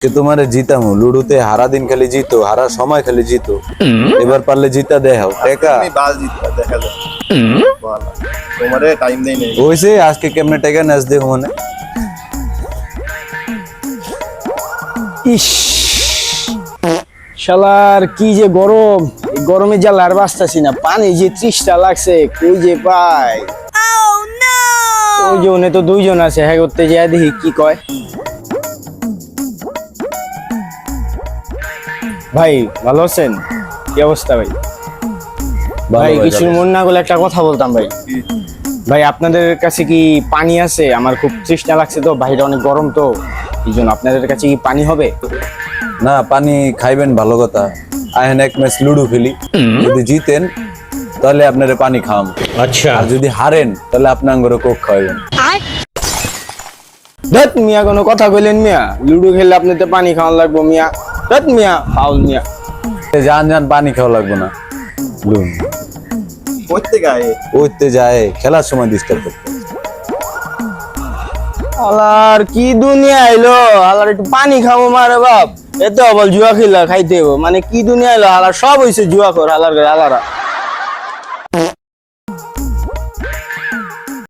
তোমারে জিতামু লুডুতে হারা দিন খালি জিতো হারা সময় খালি জিতো এবার পারলে জিতা দেখাও টেকা তুমি বাল জিতবা দেখা যাবে বল তোমারে টাইম দেই নাই ওইসে আজকে কেমনে টেকা নাচ দেখো মানে ইস শালার কি যে গরম এই গরমে জ্বালা আর বাঁচতাছি না পানি যে 30টা লাগছে কই যে পাই ওই জনে তো দুইজন আছে হ্যাঁ করতে যাই দেখি কি কয় ভাই ভালো আছেন কি অবস্থা ভাই ভাই কিছু মন না করলে একটা কথা বলতাম ভাই ভাই আপনাদের কাছে কি পানি আছে আমার খুব তৃষ্ণা লাগছে তো বাইরে অনেক গরম তো এই জন্য আপনাদের কাছে কি পানি হবে না পানি খাইবেন ভালো কথা আহেন এক ম্যাচ লুডু খেলি যদি জিতেন তাহলে আপনারে পানি খাওয়াম আচ্ছা আর যদি হারেন তাহলে আপনার করে কোক খাওয়াবেন ধত মিয়া কোনো কথা কইলেন মিয়া লুডো খেললে আপনাদের পানি খাওয়া লাগবো মিয়া ধত মিয়া ফাউল মিয়া যান যান পানি খাওয়া লাগবে না করতে গায়ে ওইতে যায় খেলার সময় ডিস্টার্ব করতে আলার কি দুনিয়া আইলো আলার একটু পানি খাবো মারে বাপ এত বল জুয়া খেলা খাইতে হবো মানে কি দুনিয়া আইলো আলার সব হইছে জুয়া কর আলার আলারা